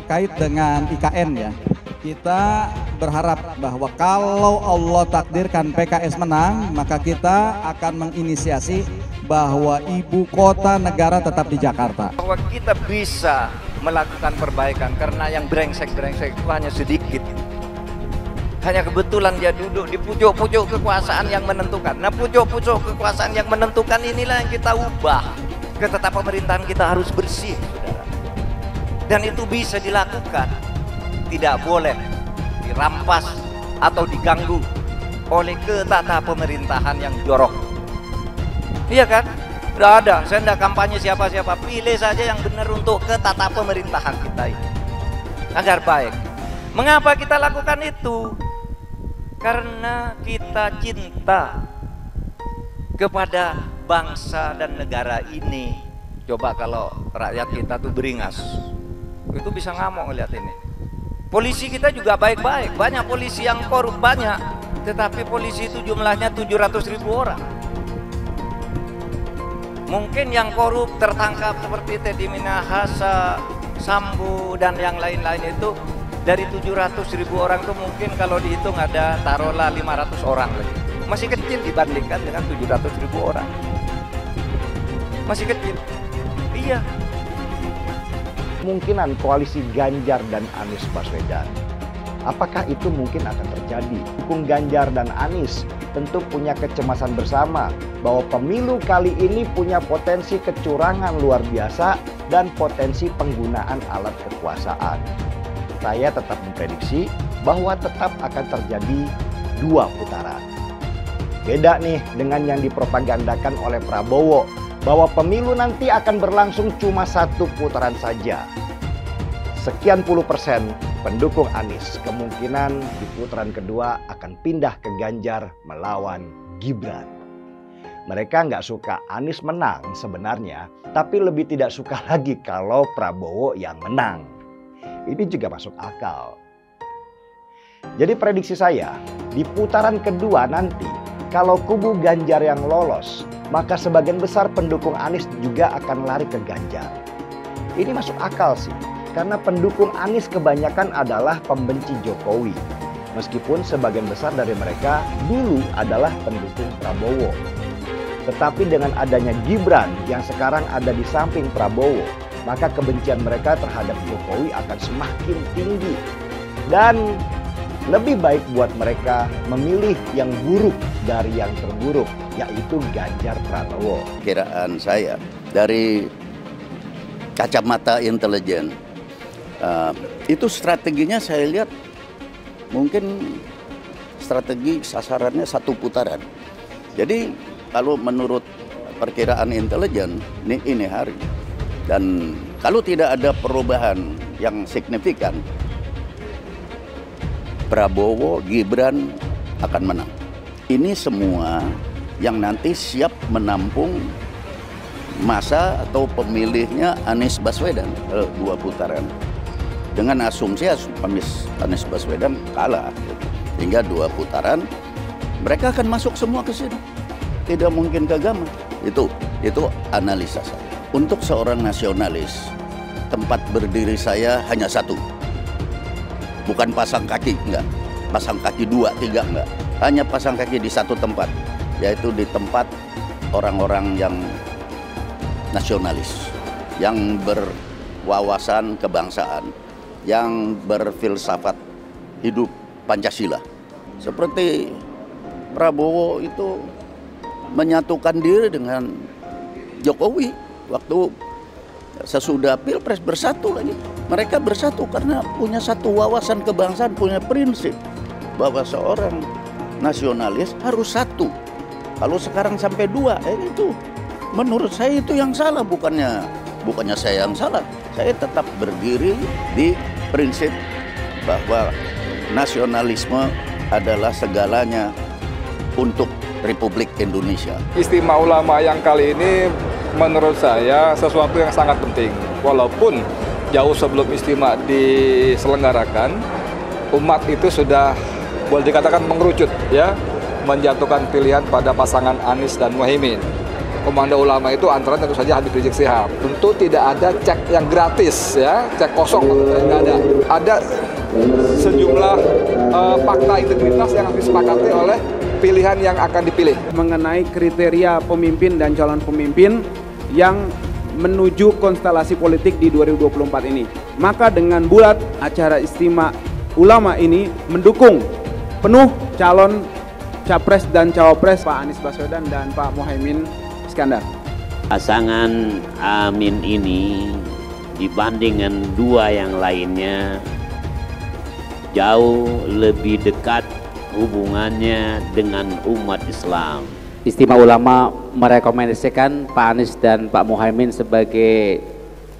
terkait dengan IKN ya. Kita berharap bahwa kalau Allah takdirkan PKS menang, maka kita akan menginisiasi bahwa ibu kota negara tetap di Jakarta. Bahwa kita bisa melakukan perbaikan karena yang brengsek-brengsek itu hanya sedikit. Hanya kebetulan dia duduk di pucuk-pucuk kekuasaan yang menentukan. Nah, pucuk-pucuk kekuasaan yang menentukan inilah yang kita ubah. Ketata pemerintahan kita harus bersih, saudara. Dan itu bisa dilakukan. Tidak boleh dirampas atau diganggu oleh ketata pemerintahan yang jorok. Iya kan? Tidak ada, saya tidak kampanye siapa-siapa. Pilih saja yang benar untuk ketata pemerintahan kita ini agar baik. Mengapa kita lakukan itu? Karena kita cinta kepada bangsa dan negara ini. Coba kalau rakyat kita tuh beringas, itu bisa ngamuk ngeliat ini. Polisi kita juga baik-baik, banyak polisi yang korup banyak, tetapi polisi itu jumlahnya 700.000 orang. Mungkin yang korup tertangkap seperti Teddy Minahasa, Sambo dan yang lain-lain itu dari 700.000 orang itu mungkin kalau dihitung ada taruhlah 500 orang lagi. Masih kecil dibandingkan dengan 700.000 orang. Masih kecil. Iya. Kemungkinan koalisi Ganjar dan Anies Baswedan, apakah itu mungkin akan terjadi? Dukung Ganjar dan Anies tentu punya kecemasan bersama bahwa pemilu kali ini punya potensi kecurangan luar biasa dan potensi penggunaan alat kekuasaan. Saya tetap memprediksi bahwa tetap akan terjadi 2 putaran. Beda nih dengan yang dipropagandakan oleh Prabowo, bahwa pemilu nanti akan berlangsung cuma 1 putaran saja. Sekian puluh persen pendukung Anies kemungkinan di putaran kedua akan pindah ke Ganjar melawan Gibran. Mereka nggak suka Anies menang sebenarnya, tapi lebih tidak suka lagi kalau Prabowo yang menang. Ini juga masuk akal. Jadi prediksi saya, di putaran kedua nanti, kalau kubu Ganjar yang lolos, maka sebagian besar pendukung Anies juga akan lari ke Ganjar. Ini masuk akal sih, karena pendukung Anies kebanyakan adalah pembenci Jokowi. Meskipun sebagian besar dari mereka dulu adalah pendukung Prabowo. Tetapi dengan adanya Gibran yang sekarang ada di samping Prabowo, maka kebencian mereka terhadap Jokowi akan semakin tinggi. Dan lebih baik buat mereka memilih yang buruk dari yang terburuk, yaitu Ganjar Pranowo. Kiraan saya dari kacamata intelijen, itu strateginya saya lihat mungkin strategi sasarannya 1 putaran. Jadi kalau menurut perkiraan intelijen ini hari, dan kalau tidak ada perubahan yang signifikan, Prabowo, Gibran akan menang. Ini semua yang nanti siap menampung masa atau pemilihnya Anies Baswedan 2 putaran. Dengan asumsi Anies Baswedan kalah hingga 2 putaran, mereka akan masuk semua ke sini. Tidak mungkin kegama. Itu analisa saya. Untuk seorang nasionalis, tempat berdiri saya hanya 1. Bukan pasang kaki, enggak. Pasang kaki 2, 3, enggak. Hanya pasang kaki di 1 tempat, yaitu di tempat orang-orang yang nasionalis, yang berwawasan kebangsaan, yang berfilsafat hidup Pancasila. Seperti Prabowo itu menyatukan diri dengan Jokowi waktu sesudah Pilpres bersatu lagi. Mereka bersatu karena punya satu wawasan kebangsaan, punya prinsip bahwa seorang nasionalis harus 1. Kalau sekarang sampai 2, itu menurut saya itu yang salah, bukannya saya yang salah. Saya tetap berdiri di prinsip bahwa nasionalisme adalah segalanya untuk Republik Indonesia. Istimewa ulama yang kali ini menurut saya sesuatu yang sangat penting. Walaupun jauh sebelum istimewa diselenggarakan, umat itu sudah boleh dikatakan mengerucut ya, menjatuhkan pilihan pada pasangan Anies dan Muhaimin. Komando Ulama itu antara tentu saja Habib Rizik Syihab. Tentu tidak ada cek yang gratis ya, cek kosong nggak ada. Ada sejumlah fakta integritas yang harus disepakati oleh pilihan yang akan dipilih. Mengenai kriteria pemimpin dan calon pemimpin yang menuju konstelasi politik di 2024 ini. Maka dengan bulat acara Istimewa Ulama ini mendukung penuh calon Capres dan Cawapres Pak Anies Baswedan dan Pak Muhaimin Iskandar. Pasangan Amin ini dibandingkan dua yang lainnya jauh lebih dekat hubungannya dengan umat Islam. Istimewa Ulama merekomendasikan Pak Anies dan Pak Muhaimin sebagai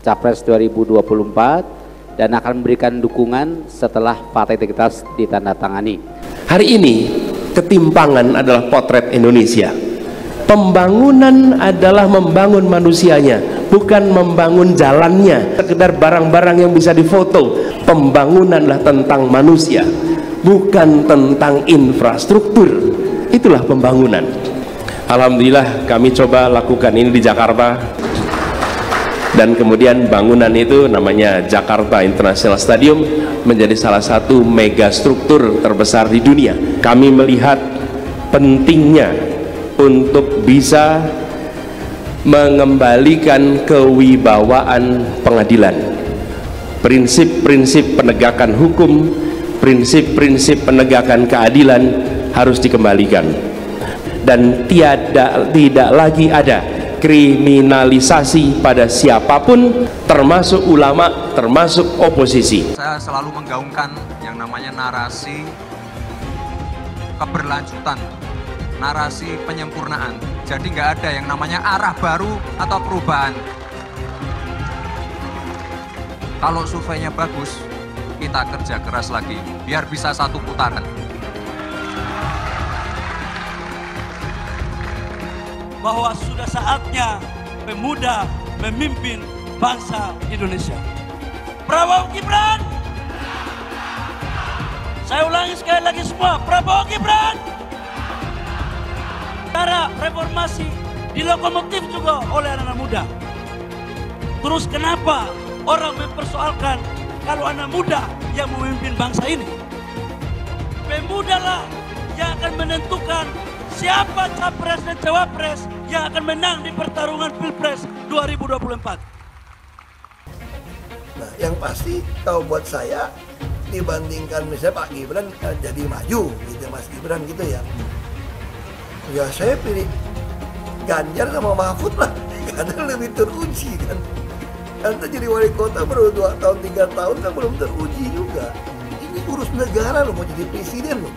Capres 2024 dan akan memberikan dukungan setelah Fakta Integritas ditandatangani. Hari ini ketimpangan adalah potret Indonesia. Pembangunan adalah membangun manusianya, bukan membangun jalannya, sekedar barang-barang yang bisa difoto. Pembangunanlah tentang manusia, bukan tentang infrastruktur. Itulah pembangunan. Alhamdulillah kami coba lakukan ini di Jakarta, dan kemudian bangunan itu namanya Jakarta International Stadium menjadi salah satu megastruktur terbesar di dunia. Kami melihat pentingnya untuk bisa mengembalikan kewibawaan pengadilan, prinsip-prinsip penegakan hukum, prinsip-prinsip penegakan keadilan harus dikembalikan, dan tidak lagi ada kriminalisasi pada siapapun, termasuk ulama, termasuk oposisi. Saya selalu menggaungkan yang namanya narasi keberlanjutan, narasi penyempurnaan. Jadi nggak ada yang namanya arah baru atau perubahan. Kalau surveinya bagus, kita kerja keras lagi biar bisa satu putaran. Bahwa sudah saatnya pemuda memimpin bangsa Indonesia. Prabowo Gibran. Saya ulangi sekali lagi semua, Prabowo Gibran. Cara reformasi dilokomotif juga oleh anak-anak muda. Terus kenapa orang mempersoalkan kalau anak muda yang memimpin bangsa ini? Pemudalah yang akan menentukan siapa capres dan cawapres yang akan menang di pertarungan Pilpres 2024. Nah, yang pasti kalau buat saya dibandingkan misalnya Pak Gibran jadi maju gitu, Mas Gibran gitu ya. Ya saya pilih Ganjar sama Mahfud lah, karena lebih teruji kan. Anda jadi wali kota baru 2 tahun 3 tahun kan belum teruji juga. Ini urus negara loh, mau jadi presiden loh.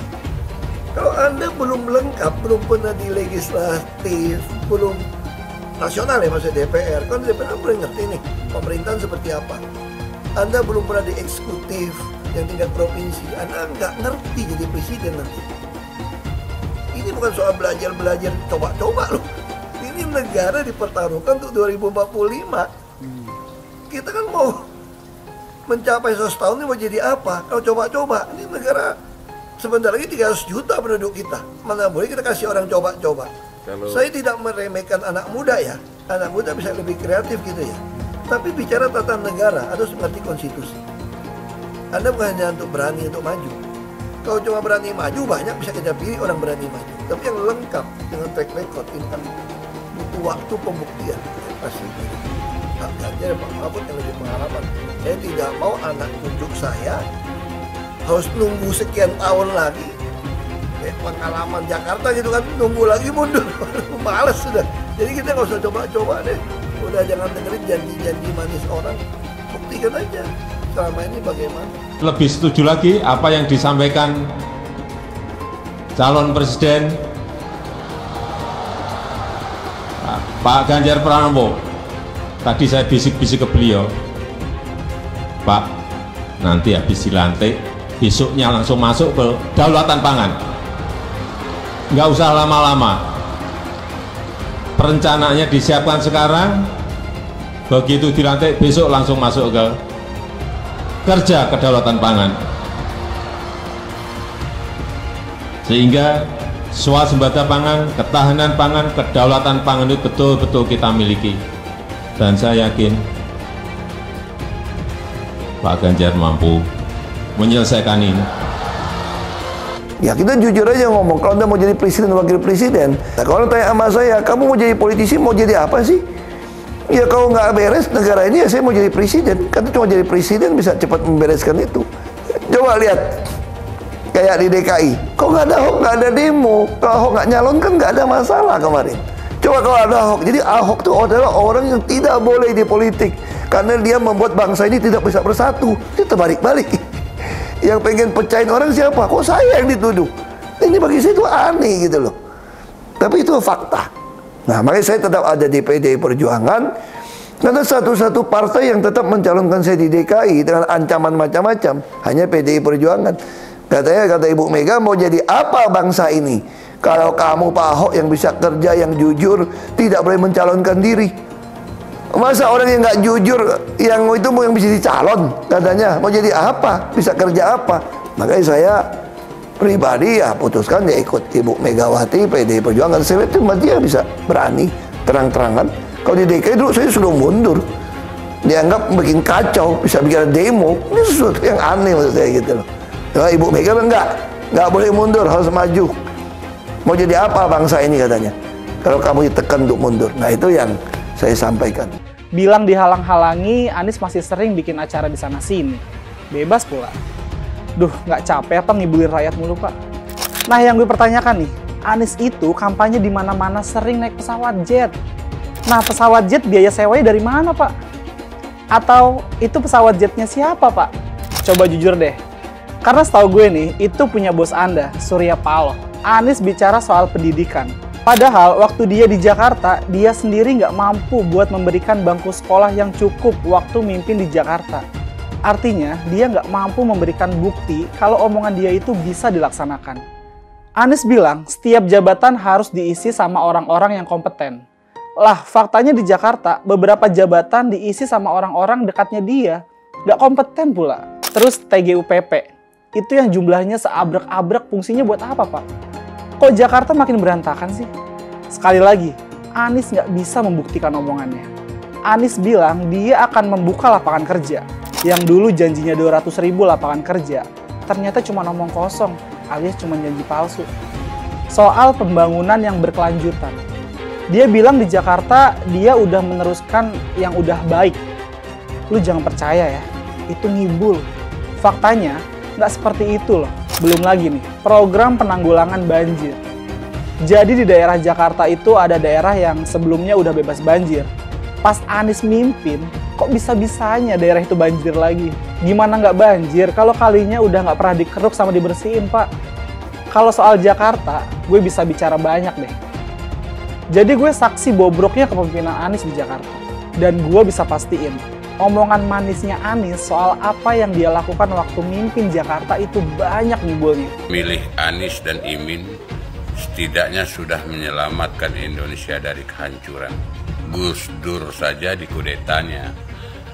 Kalau Anda belum lengkap, belum pernah di legislatif, belum nasional ya maksudnya DPR, kan DPR belum ngerti nih pemerintahan seperti apa. Anda belum pernah di eksekutif yang tingkat provinsi, Anda nggak ngerti jadi presiden nanti. Ini bukan soal belajar-belajar, coba-coba loh. Ini negara dipertaruhkan untuk 2045. Kita kan mau mencapai 100 tahun ini mau jadi apa? Kalau coba-coba, ini negara sebentar lagi 300 juta penduduk kita. Mana boleh kita kasih orang coba-coba. Saya tidak meremehkan anak muda ya. Anak muda bisa lebih kreatif gitu ya. Tapi bicara tata negara harus mengerti konstitusi. Anda bukan hanya untuk berani untuk maju. Kalau cuma berani maju, banyak bisa kita pilih orang berani maju. Tapi yang lengkap dengan track record ini kan butuh waktu pembuktian. Pasti. Pak Ganjar, Pak Mahfud yang lebih pengalaman. Saya tidak mau anak cucu saya harus nunggu sekian tahun lagi. Pengalaman Jakarta gitu kan, nunggu lagi mundur. Males sudah. Jadi kita nggak usah coba-coba deh. Udah jangan dengerin janji-janji manis orang. Buktikan aja selama ini bagaimana. Lebih setuju lagi apa yang disampaikan calon presiden Pak Ganjar Pranowo. Tadi saya bisik-bisik ke beliau, Pak, nanti habis dilantik, besoknya langsung masuk ke kedaulatan pangan. Nggak usah lama-lama. Perencanaannya disiapkan sekarang, begitu dilantik besok langsung masuk ke kerja kedaulatan pangan. Sehingga swasembada pangan, ketahanan pangan, kedaulatan pangan itu betul-betul kita miliki. Dan saya yakin Pak Ganjar mampu menyelesaikan ini. Ya kita jujur aja ngomong, kalau Anda mau jadi presiden, wakil presiden, nah, kalau tanya sama saya, kamu mau jadi politisi, mau jadi apa sih? Ya kalau nggak beres negara ini, ya saya mau jadi presiden. Kan cuma jadi presiden bisa cepat membereskan itu. Coba lihat, kayak di DKI, kok nggak ada Ahok, nggak ada demo. Kalau Ahok nggak nyalon kan nggak ada masalah kemarin. Coba kalau ada Ahok, jadi Ahok itu adalah orang yang tidak boleh di politik. Karena dia membuat bangsa ini tidak bisa bersatu. Dia terbalik-balik. Yang pengen pecahin orang siapa? Kok saya yang dituduh? Ini bagi saya itu aneh gitu loh. Tapi itu fakta. Nah, makanya saya tetap ada di PDI Perjuangan. Karena satu-satu partai yang tetap mencalonkan saya di DKI dengan ancaman macam-macam hanya PDI Perjuangan. Kata Ibu Mega, mau jadi apa bangsa ini? Kalau kamu Pak Ahok yang bisa kerja, yang jujur, tidak boleh mencalonkan diri. Masa orang yang nggak jujur, yang itu mau yang bisa dicalon, katanya mau jadi apa, bisa kerja apa? Makanya saya pribadi ya putuskan ya ikut Ibu Megawati, PDI Perjuangan. Saya itu dia bisa berani terang-terangan. Kalau di DKI dulu saya sudah mundur, dianggap bikin kacau, bisa bikin demo. Ini sesuatu yang aneh menurut saya gitu loh. Nah, Ibu Mega nggak boleh mundur, harus maju. Mau jadi apa bangsa ini katanya? Kalau kamu ditekan untuk mundur, nah itu yang saya sampaikan. Bilang dihalang-halangi, Anies masih sering bikin acara di sana-sini. Bebas pula. Duh, nggak capek apa ngibulin rakyat mulu, Pak? Nah, yang gue pertanyakan nih, Anies itu kampanye di mana-mana sering naik pesawat jet. Nah, pesawat jet biaya sewanya dari mana, Pak? Atau itu pesawat jetnya siapa, Pak? Coba jujur deh. Karena setahu gue nih, itu punya bos Anda, Surya Paloh. Anies bicara soal pendidikan. Padahal waktu dia di Jakarta, dia sendiri nggak mampu buat memberikan bangku sekolah yang cukup waktu mimpin di Jakarta. Artinya, dia nggak mampu memberikan bukti kalau omongan dia itu bisa dilaksanakan. Anies bilang, setiap jabatan harus diisi sama orang-orang yang kompeten. Lah, faktanya di Jakarta, beberapa jabatan diisi sama orang-orang dekatnya dia. Nggak kompeten pula. Terus TGUPP, itu yang jumlahnya seabrek-abrek, fungsinya buat apa, Pak? Kok Jakarta makin berantakan sih? Sekali lagi, Anies nggak bisa membuktikan omongannya. Anies bilang dia akan membuka lapangan kerja. Yang dulu janjinya 200.000 lapangan kerja, ternyata cuma ngomong kosong, alias cuma janji palsu. Soal pembangunan yang berkelanjutan. Dia bilang di Jakarta dia udah meneruskan yang udah baik. Lu jangan percaya ya, itu ngibul. Faktanya nggak seperti itu loh. Belum lagi nih, program penanggulangan banjir. Jadi di daerah Jakarta itu ada daerah yang sebelumnya udah bebas banjir. Pas Anies mimpin, kok bisa-bisanya daerah itu banjir lagi? Gimana nggak banjir kalau kalinya udah nggak pernah dikeruk sama dibersihin, Pak? Kalau soal Jakarta, gue bisa bicara banyak deh. Jadi gue saksi bobroknya kepemimpinan Anies di Jakarta. Dan gue bisa pastiin, omongan manisnya Anies soal apa yang dia lakukan waktu mimpin Jakarta itu banyak ngibulnya. Milih Anies dan Imin setidaknya sudah menyelamatkan Indonesia dari kehancuran. Gus Dur saja dikudetanya,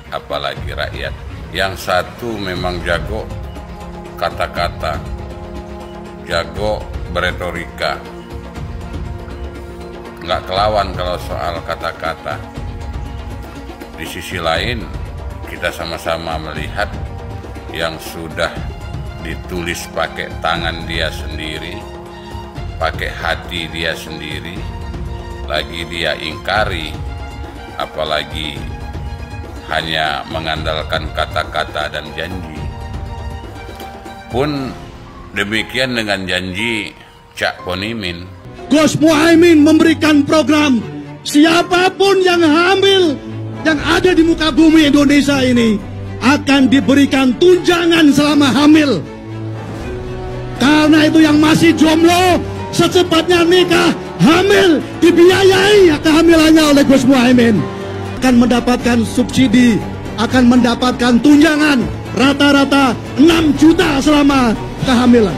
apalagi rakyat. Yang satu memang jago kata-kata, jago beretorika, nggak kelawan kalau soal kata-kata. Di sisi lain, kita sama-sama melihat yang sudah ditulis pakai tangan dia sendiri, pakai hati dia sendiri, lagi dia ingkari, apalagi hanya mengandalkan kata-kata dan janji. Pun demikian dengan janji Cak Ponimin. Gus Muhaimin memberikan program siapapun yang hamil yang ada di muka bumi Indonesia ini akan diberikan tunjangan selama hamil. Karena itu yang masih jomblo secepatnya nikah, hamil, dibiayai kehamilannya oleh Gus Muhaimin. Akan mendapatkan subsidi, akan mendapatkan tunjangan rata-rata 6 juta selama kehamilan.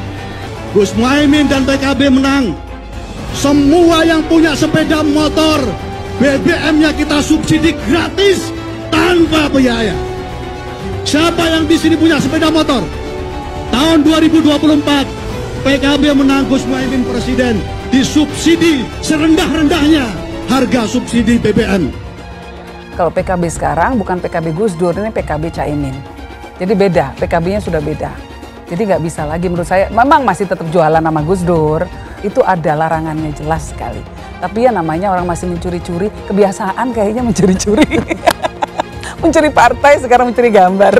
Gus Muhaimin dan PKB menang. Semua yang punya sepeda motor, BBM-nya kita subsidi gratis tanpa biaya. Siapa yang di sini punya sepeda motor? Tahun 2024 PKB menang Gus Muhaimin presiden, disubsidi serendah-rendahnya harga subsidi BBM. Kalau PKB sekarang bukan PKB Gus Dur, ini PKB Caimin. Jadi beda, PKB-nya sudah beda. Jadi nggak bisa lagi menurut saya, memang masih tetap jualan nama Gus Dur, itu ada larangannya jelas sekali. Tapi ya namanya orang masih mencuri-curi, kebiasaan kayaknya mencuri-curi. Mencuri partai, sekarang mencuri gambar.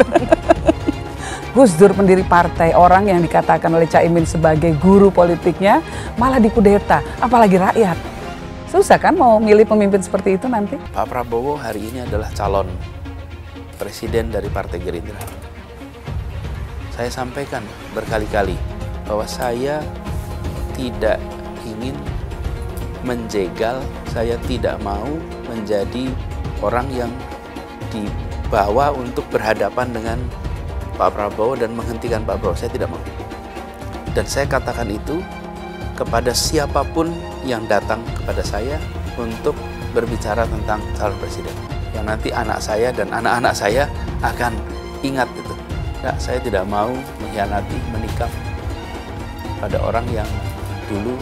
Gus Dur pendiri partai, orang yang dikatakan oleh Caimin sebagai guru politiknya, malah dikudeta, apalagi rakyat. Susah kan mau milih pemimpin seperti itu nanti? Pak Prabowo hari ini adalah calon presiden dari Partai Gerindra. Saya sampaikan berkali-kali bahwa saya tidak ingin menjegal, saya tidak mau menjadi orang yang dibawa untuk berhadapan dengan Pak Prabowo dan menghentikan Pak Prabowo. Saya tidak mau. Dan saya katakan itu kepada siapapun yang datang kepada saya untuk berbicara tentang calon presiden. Yang nanti anak saya dan anak-anak saya akan ingat itu. Nah, saya tidak mau mengkhianati, menikam pada orang yang dulu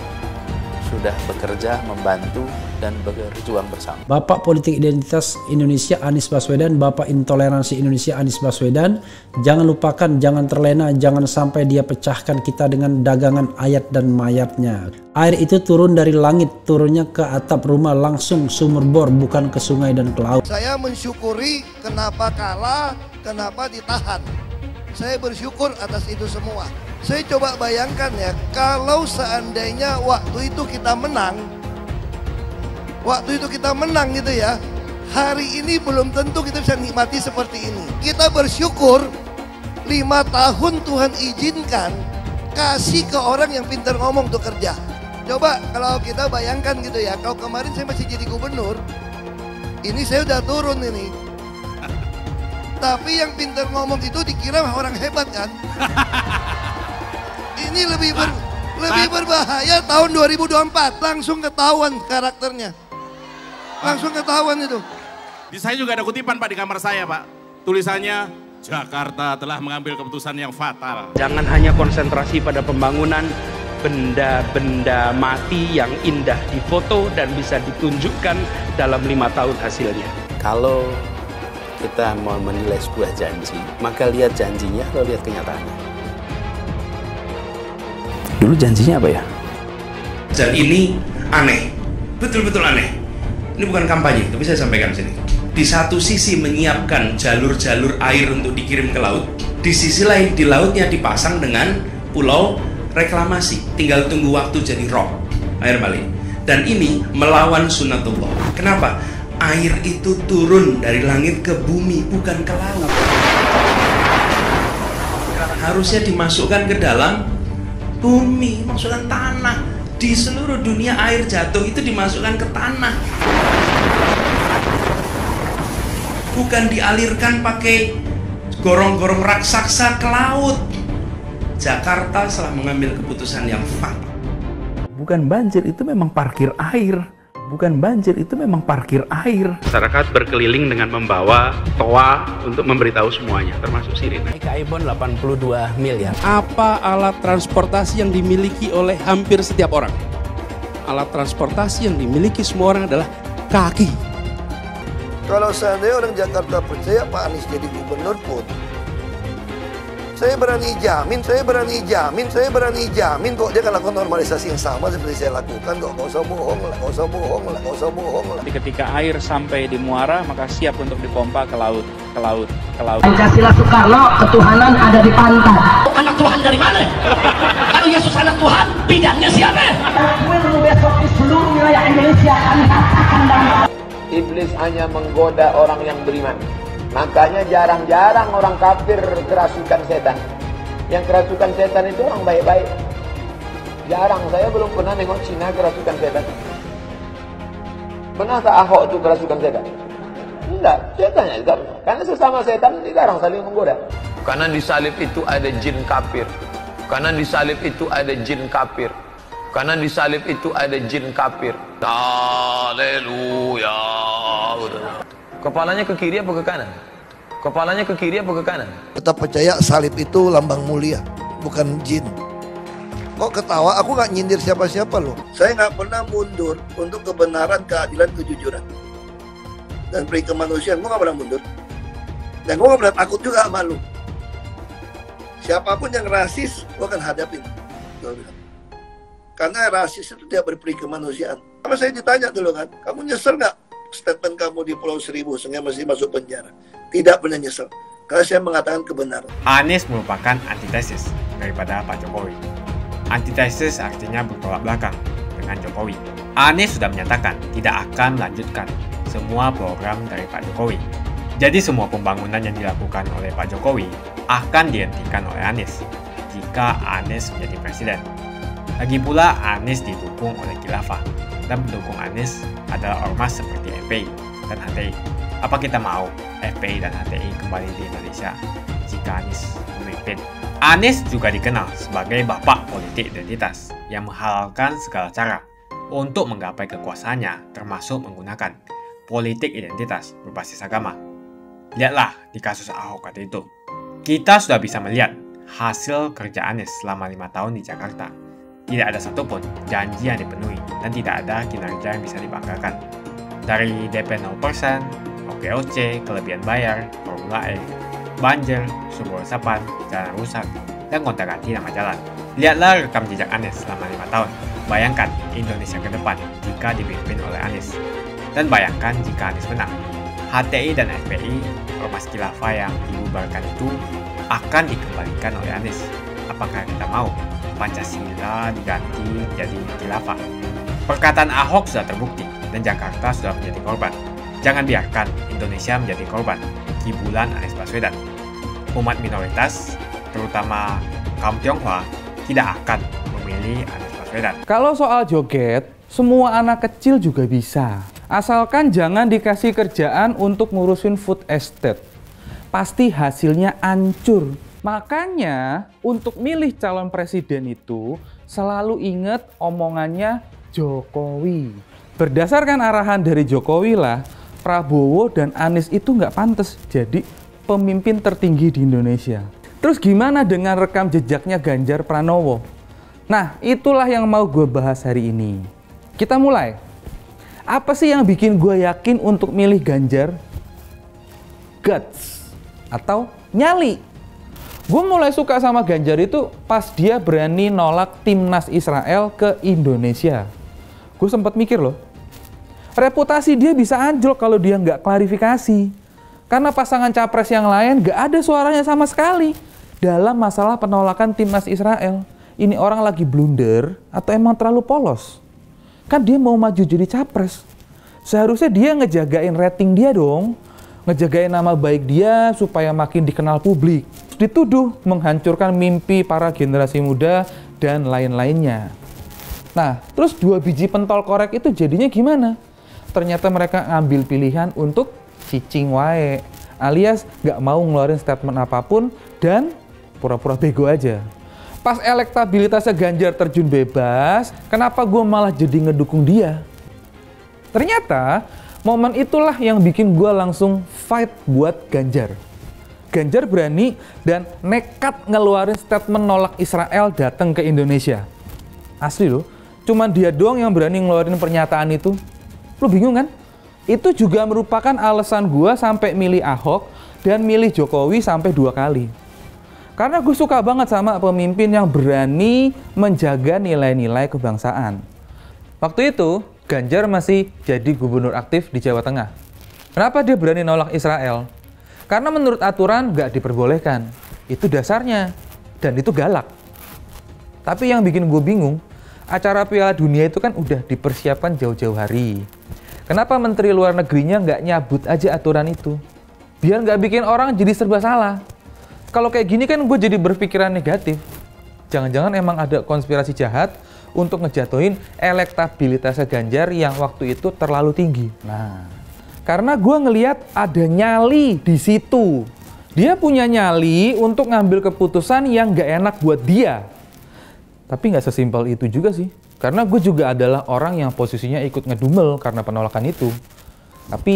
sudah bekerja, membantu, dan berjuang bersama. Bapak Politik Identitas Indonesia Anies Baswedan, Bapak Intoleransi Indonesia Anies Baswedan, jangan lupakan, jangan terlena, jangan sampai dia pecahkan kita dengan dagangan ayat dan mayatnya. Air itu turun dari langit, turunnya ke atap rumah langsung sumur bor, bukan ke sungai dan ke laut. Saya mensyukuri kenapa kalah, kenapa ditahan. Saya bersyukur atas itu semua. Saya coba bayangkan ya, kalau seandainya waktu itu kita menang gitu ya, hari ini belum tentu kita bisa nikmati seperti ini. Kita bersyukur 5 tahun Tuhan izinkan kasih ke orang yang pintar ngomong untuk kerja. Coba kalau kita bayangkan gitu ya, kalau kemarin saya masih jadi gubernur, ini saya udah turun ini. Tapi yang pintar ngomong itu dikira orang hebat kan? Ini lebih berbahaya tahun 2024, langsung ketahuan karakternya. Langsung ketahuan itu. Di saya juga ada kutipan Pak di kamar saya Pak. Tulisannya, Jakarta telah mengambil keputusan yang fatal. Jangan hanya konsentrasi pada pembangunan benda-benda mati yang indah difoto dan bisa ditunjukkan dalam 5 tahun hasilnya. Kalau kita mau menilai sebuah janji, maka lihat janjinya atau lihat kenyataannya. Dulu janjinya apa ya? Dan ini aneh, betul-betul aneh. Ini bukan kampanye, tapi saya sampaikan di sini. Di satu sisi menyiapkan jalur-jalur air untuk dikirim ke laut, di sisi lain di lautnya dipasang dengan pulau reklamasi. Tinggal tunggu waktu jadi rob, air balik. Dan ini melawan sunatullah. Kenapa? Air itu turun dari langit ke bumi, bukan ke laut. Harusnya dimasukkan ke dalam bumi, masukkan tanah. Di seluruh dunia air jatuh itu dimasukkan ke tanah. Bukan dialirkan pakai gorong-gorong raksasa ke laut. Jakarta telah mengambil keputusan yang fatal. Bukan banjir, itu memang parkir air. Bukan banjir, itu memang parkir air. Masyarakat berkeliling dengan membawa toa untuk memberitahu semuanya, termasuk sirine. Ibon 82 miliar. Apa alat transportasi yang dimiliki oleh hampir setiap orang? Alat transportasi yang dimiliki semua orang adalah kaki. Kalau seandainya orang Jakarta percaya Pak Anies jadi gubernur pun, saya berani jamin kok dia akan lakukan normalisasi yang sama seperti saya lakukan kok. Gak usah bohong lah. Ketika air sampai di muara, maka siap untuk dipompa ke laut. Pancasila Soekarno, ketuhanan ada di pantai. Anak Tuhan dari mana? Kalau Yesus anak Tuhan, bidangnya siapa? Besok di seluruh wilayah Indonesia kami katakan dan Iblis hanya menggoda orang yang beriman. Makanya jarang-jarang orang kafir kerasukan setan. Yang kerasukan setan itu orang baik-baik. Jarang, saya belum pernah nengok Cina kerasukan setan. Pernah tak Ahok itu kerasukan setan? Enggak, setannya juga. Karena sesama setan dilarang saling menggoda. Karena di salib itu ada jin kafir. Karena di salib itu ada jin kafir. Karena di salib itu ada jin kafir. Haleluya. Kepalanya ke kiri apa ke kanan? Kepalanya ke kiri apa ke kanan? Tetap percaya salib itu lambang mulia, bukan jin. Kok ketawa? Aku nggak nyindir siapa-siapa loh. Saya nggak pernah mundur untuk kebenaran, keadilan, kejujuran. Dan peri kemanusiaan, gue nggak pernah mundur. Dan gue nggak pernah takut juga sama lu. Siapapun yang rasis, gue akan hadapin. Karena rasis itu tidak berperi kemanusiaan. Sama saya ditanya dulu kan, kamu nyesel nggak statement kamu di Pulau Seribu sehingga masih masuk penjara? Tidak pernah nyesel. Karena saya mengatakan kebenaran. Anies merupakan antitesis daripada Pak Jokowi. Antitesis artinya bertolak belakang dengan Jokowi. Anies sudah menyatakan tidak akan melanjutkan semua program dari Pak Jokowi. Jadi semua pembangunan yang dilakukan oleh Pak Jokowi akan dihentikan oleh Anies jika Anies menjadi presiden. Lagi pula Anies didukung oleh khilafah dan pendukung Anies adalah ormas seperti FPI dan HTI. Apa kita mau FPI dan HTI kembali di Indonesia jika Anies memimpin? Anies juga dikenal sebagai bapak politik identitas yang menghalalkan segala cara untuk menggapai kekuasaannya, termasuk menggunakan politik identitas berbasis agama. Lihatlah di kasus Ahok waktu itu. Kita sudah bisa melihat hasil kerja Anies selama 5 tahun di Jakarta. Tidak ada satupun janji yang dipenuhi dan tidak ada kinerja yang bisa dibanggakan. Dari DP 0%, OKOC, kelebihan bayar, Formula E, banjir, sumber resapan, jalan rusak, dan gonta-ganti nama jalan. Lihatlah rekam jejak Anies selama 5 tahun. Bayangkan Indonesia ke depan jika dipimpin oleh Anies. Dan bayangkan jika Anies menang. HTI dan FPI, ormas khilafah yang dibubarkan itu akan dikembalikan oleh Anies. Apakah kita mau Pancasila diganti jadi khilafah? Perkataan Ahok sudah terbukti dan Jakarta sudah menjadi korban. Jangan biarkan Indonesia menjadi korban kibulan Anies Baswedan. Umat minoritas, terutama kaum Tionghoa, tidak akan memilih Anies Baswedan. Kalau soal joget, semua anak kecil juga bisa. Asalkan jangan dikasih kerjaan untuk ngurusin food estate. Pasti hasilnya hancur. Makanya untuk milih calon presiden itu selalu ingat omongannya Jokowi. Berdasarkan arahan dari Jokowi lah, Prabowo dan Anies itu nggak pantas jadi pemimpin tertinggi di Indonesia. Terus gimana dengan rekam jejaknya Ganjar Pranowo? Nah, itulah yang mau gue bahas hari ini. Kita mulai. Apa sih yang bikin gue yakin untuk milih Ganjar? Guts atau nyali. Gue mulai suka sama Ganjar itu pas dia berani nolak timnas Israel ke Indonesia. Gue sempat mikir loh, reputasi dia bisa anjlok kalau dia nggak klarifikasi. Karena pasangan capres yang lain nggak ada suaranya sama sekali dalam masalah penolakan timnas Israel. Ini orang lagi blunder atau emang terlalu polos? Kan dia mau maju jadi capres. Seharusnya dia ngejagain rating dia dong. Ngejagain nama baik dia supaya makin dikenal publik. Dituduh menghancurkan mimpi para generasi muda dan lain-lainnya. Nah, terus 2 biji pentol korek itu jadinya gimana? Ternyata mereka ngambil pilihan untuk cicing wae, alias nggak mau ngeluarin statement apapun dan pura-pura bego aja. Pas elektabilitasnya Ganjar terjun bebas, kenapa gue malah jadi ngedukung dia? Ternyata momen itulah yang bikin gue langsung fight buat Ganjar. Ganjar berani dan nekat ngeluarin statement nolak Israel datang ke Indonesia. Asli loh, cuman dia doang yang berani ngeluarin pernyataan itu. Lo bingung kan? Itu juga merupakan alasan gue sampai milih Ahok dan milih Jokowi sampai 2 kali. Karena gue suka banget sama pemimpin yang berani menjaga nilai-nilai kebangsaan. Waktu itu, Ganjar masih jadi gubernur aktif di Jawa Tengah. Kenapa dia berani nolak Israel? Karena menurut aturan nggak diperbolehkan. Itu dasarnya. Dan itu galak. Tapi yang bikin gue bingung, acara Piala Dunia itu kan udah dipersiapkan jauh-jauh hari. Kenapa Menteri Luar Negerinya nggak nyabut aja aturan itu? Biar nggak bikin orang jadi serba salah. Kalau kayak gini kan gue jadi berpikiran negatif. Jangan-jangan emang ada konspirasi jahat untuk ngejatuhin elektabilitasnya Ganjar yang waktu itu terlalu tinggi. Nah, karena gue ngelihat ada nyali di situ. Dia punya nyali untuk ngambil keputusan yang nggak enak buat dia. Tapi nggak sesimpel itu juga sih. Karena gue juga adalah orang yang posisinya ikut ngedumel karena penolakan itu. Tapi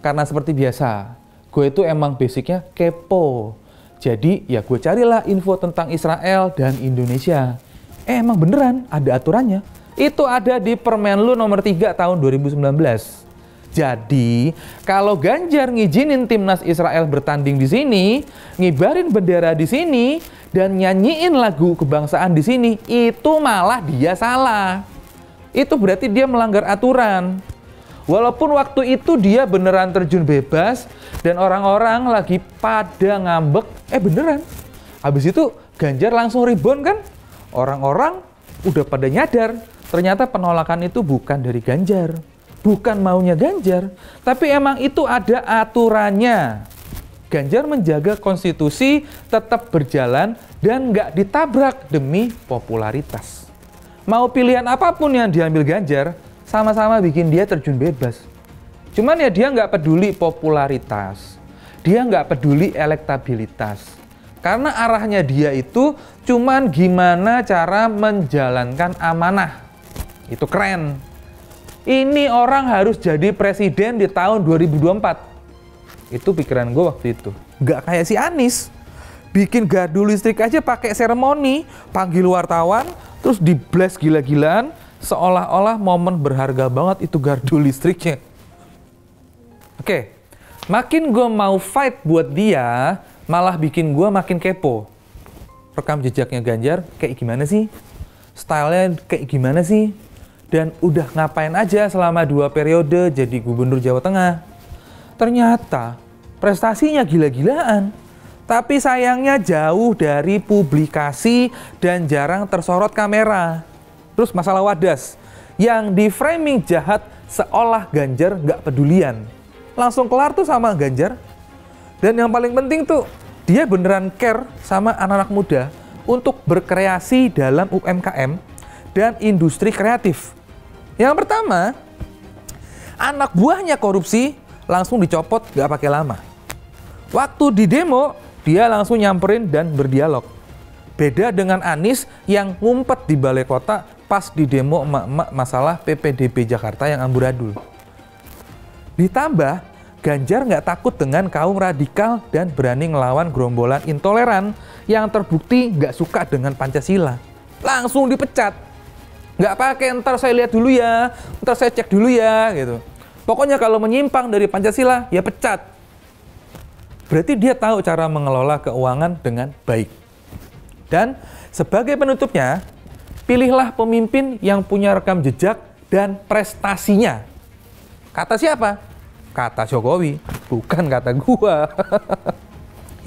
karena seperti biasa, gue itu emang basicnya kepo. Jadi ya gue carilah info tentang Israel dan Indonesia. Emang beneran ada aturannya. Itu ada di Permenlu nomor 3 tahun 2019. Jadi, kalau Ganjar ngizinin timnas Israel bertanding di sini, ngibarin bendera di sini, dan nyanyiin lagu kebangsaan di sini, itu malah dia salah. Itu berarti dia melanggar aturan. Walaupun waktu itu dia beneran terjun bebas, dan orang-orang lagi pada ngambek, beneran. Habis itu Ganjar langsung rebound kan? Orang-orang udah pada nyadar, ternyata penolakan itu bukan dari Ganjar. Bukan maunya Ganjar, tapi emang itu ada aturannya. Ganjar menjaga konstitusi tetap berjalan dan nggak ditabrak demi popularitas. Mau pilihan apapun yang diambil Ganjar, sama-sama bikin dia terjun bebas. Cuman ya dia nggak peduli popularitas, dia nggak peduli elektabilitas. Karena arahnya dia itu cuman gimana cara menjalankan amanah. Itu keren. Ini orang harus jadi presiden di tahun 2024. Itu pikiran gue waktu itu. Nggak kayak si Anies. Bikin gardu listrik aja pakai seremoni, panggil wartawan, terus di-blast gila-gilaan, seolah-olah momen berharga banget itu gardu listriknya. Oke, makin gue mau fight buat dia, malah bikin gue makin kepo. Rekam jejaknya Ganjar kayak gimana sih? Stylenya kayak gimana sih? Dan udah ngapain aja selama 2 periode jadi gubernur Jawa Tengah. Ternyata prestasinya gila-gilaan. Tapi sayangnya jauh dari publikasi dan jarang tersorot kamera. Terus masalah Wadas, yang di framing jahat seolah Ganjar nggak pedulian. Langsung kelar tuh sama Ganjar. Dan yang paling penting tuh, dia beneran care sama anak-anak muda untuk berkreasi dalam UMKM dan industri kreatif. Yang pertama, anak buahnya korupsi langsung dicopot gak pakai lama. Waktu di demo, dia langsung nyamperin dan berdialog. Beda dengan Anies yang ngumpet di balai kota pas di demo emak-emak masalah PPDB Jakarta yang amburadul. Ditambah, Ganjar nggak takut dengan kaum radikal dan berani ngelawan gerombolan intoleran yang terbukti nggak suka dengan Pancasila. Langsung dipecat. Nggak pakai ntar saya lihat dulu ya, ntar saya cek dulu ya, gitu. Pokoknya kalau menyimpang dari Pancasila, ya pecat. Berarti dia tahu cara mengelola keuangan dengan baik. Dan sebagai penutupnya, pilihlah pemimpin yang punya rekam jejak dan prestasinya. Kata siapa? Kata Jokowi, bukan kata gua.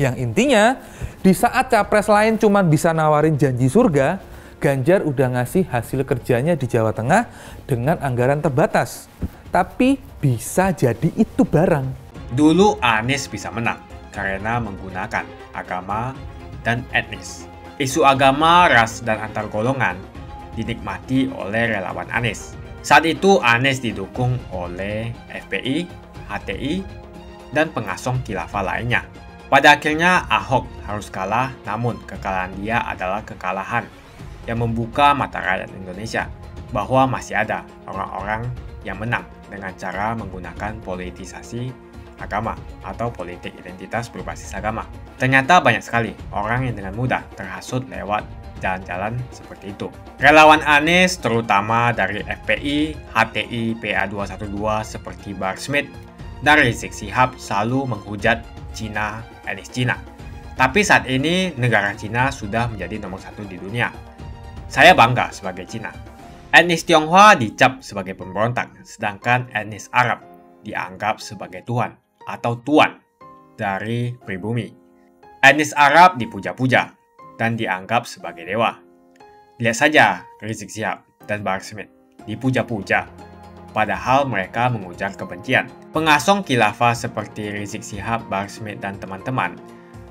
Yang intinya, di saat capres lain cuma bisa nawarin janji surga, Ganjar udah ngasih hasil kerjanya di Jawa Tengah dengan anggaran terbatas. Tapi bisa jadi itu barang. Dulu Anies bisa menang karena menggunakan agama dan etnis. Isu agama, ras, dan antar golongan dinikmati oleh relawan Anies. Saat itu Anies didukung oleh FPI, HTI, dan pengasong khilafah lainnya. Pada akhirnya Ahok harus kalah, namun kekalahan dia adalah kekalahan yang membuka mata rakyat Indonesia bahwa masih ada orang-orang yang menang dengan cara menggunakan politisasi agama atau politik identitas berbasis agama. Ternyata banyak sekali orang yang dengan mudah terhasut lewat jalan-jalan seperti itu. Relawan Anies terutama dari FPI, HTI, PA212 seperti Bahar Smith dan Rizik Syihab selalu menghujat Cina, etnis Cina. Tapi saat ini negara Cina sudah menjadi nomor 1 di dunia. Saya bangga sebagai Cina. Etnis Tionghoa dicap sebagai pemberontak, sedangkan etnis Arab dianggap sebagai Tuhan atau tuan dari pribumi. Etnis Arab dipuja-puja dan dianggap sebagai dewa. Lihat saja Rizik Syihab dan Bahar Smith dipuja-puja, padahal mereka mengujar kebencian. Pengasong khilafah seperti Rizik Syihab, Bahar Smith, dan teman-teman,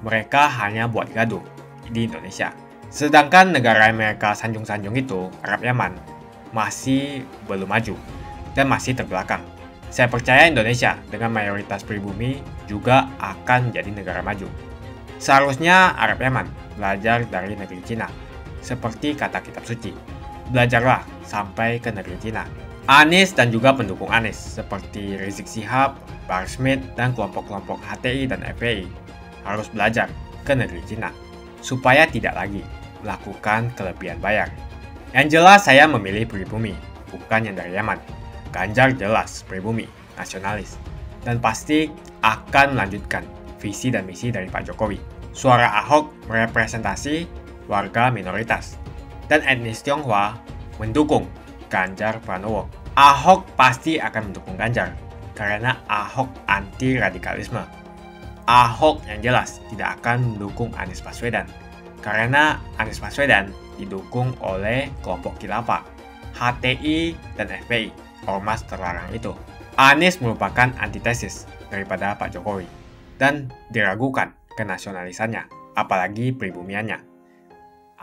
mereka hanya buat gaduh di Indonesia. Sedangkan negara yang mereka sanjung-sanjung itu, Arab Yaman, masih belum maju dan masih terbelakang. Saya percaya Indonesia dengan mayoritas pribumi juga akan menjadi negara maju. Seharusnya Arab Yaman belajar dari negeri Cina, seperti kata kitab suci. Belajarlah sampai ke negeri Cina. Anies dan juga pendukung Anies, seperti Rizik Syihab, Bahar Smith, dan kelompok-kelompok HTI dan FPI, harus belajar ke negeri Cina, supaya tidak lagi melakukan kelebihan bayar Yang jelas saya memilih pribumi, bukan yang dari Yaman. Ganjar jelas pribumi, nasionalis, dan pasti akan melanjutkan visi dan misi dari Pak Jokowi. Suara Ahok merepresentasi warga minoritas, dan etnis Tionghoa mendukung Ganjar Pranowo. Ahok pasti akan mendukung Ganjar, karena Ahok anti radikalisme. Ahok yang jelas tidak akan mendukung Anies Baswedan, karena Anies Baswedan didukung oleh kelompok khilafah, HTI, dan FPI, ormas terlarang itu. Anies merupakan antitesis daripada Pak Jokowi, dan diragukan kenasionalisannya, apalagi pribumiannya.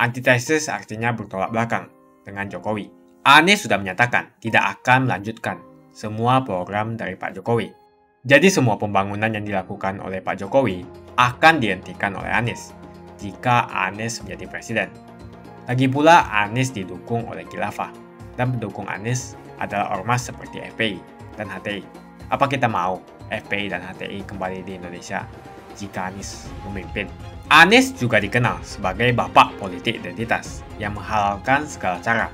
Antitesis artinya bertolak belakang dengan Jokowi. Anies sudah menyatakan tidak akan melanjutkan semua program dari Pak Jokowi. Jadi semua pembangunan yang dilakukan oleh Pak Jokowi akan dihentikan oleh Anies jika Anies menjadi presiden. Lagi pula Anies didukung oleh khilafah, dan pendukung Anies adalah ormas seperti FPI dan HTI. Apa kita mau FPI dan HTI kembali di Indonesia jika Anies memimpin? Anies juga dikenal sebagai bapak politik identitas yang menghalalkan segala cara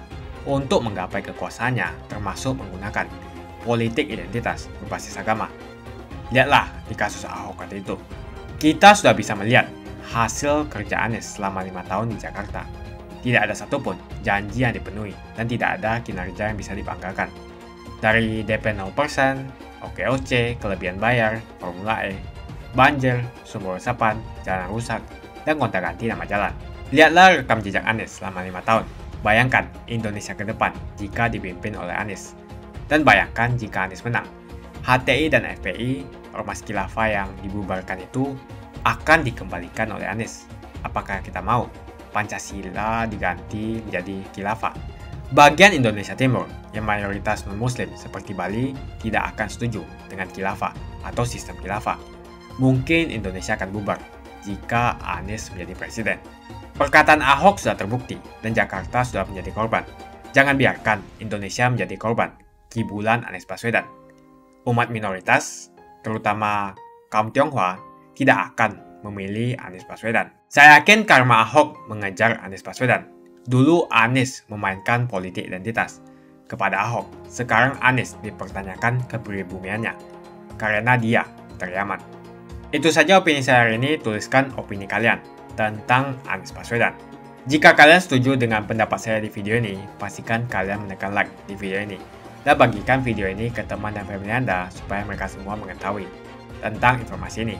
untuk menggapai kekuasaannya, termasuk menggunakan politik identitas berbasis agama. Lihatlah di kasus Ahok waktu itu. Kita sudah bisa melihat hasil kerja Anies selama 5 tahun di Jakarta. Tidak ada satupun janji yang dipenuhi dan tidak ada kinerja yang bisa dibanggakan. Dari DP 0%, OKOC, kelebihan bayar, Formula E, banjir, sumber resapan, jalan rusak, dan gonta-ganti nama jalan. Lihatlah rekam jejak Anies selama 5 tahun. Bayangkan Indonesia ke depan jika dipimpin oleh Anies. Dan bayangkan jika Anies menang. HTI dan FPI, ormas khilafah yang dibubarkan itu, akan dikembalikan oleh Anies. Apakah kita mau Pancasila diganti menjadi khilafah? Bagian Indonesia Timur yang mayoritas non-muslim seperti Bali tidak akan setuju dengan khilafah atau sistem khilafah. Mungkin Indonesia akan bubar jika Anies menjadi presiden. Perkataan Ahok sudah terbukti dan Jakarta sudah menjadi korban. Jangan biarkan Indonesia menjadi korban kibulan Anies Baswedan. Umat minoritas, terutama kaum Tionghoa, tidak akan memilih Anies Baswedan. Saya yakin karma Ahok mengejar Anies Baswedan. Dulu Anies memainkan politik identitas kepada Ahok. Sekarang Anies dipertanyakan kepribumiannya karena dia dari Yaman. Itu saja opini saya hari ini. Tuliskan opini kalian tentang Anies Baswedan. Jika kalian setuju dengan pendapat saya di video ini, pastikan kalian menekan like di video ini dan bagikan video ini ke teman dan family Anda supaya mereka semua mengetahui tentang informasi ini.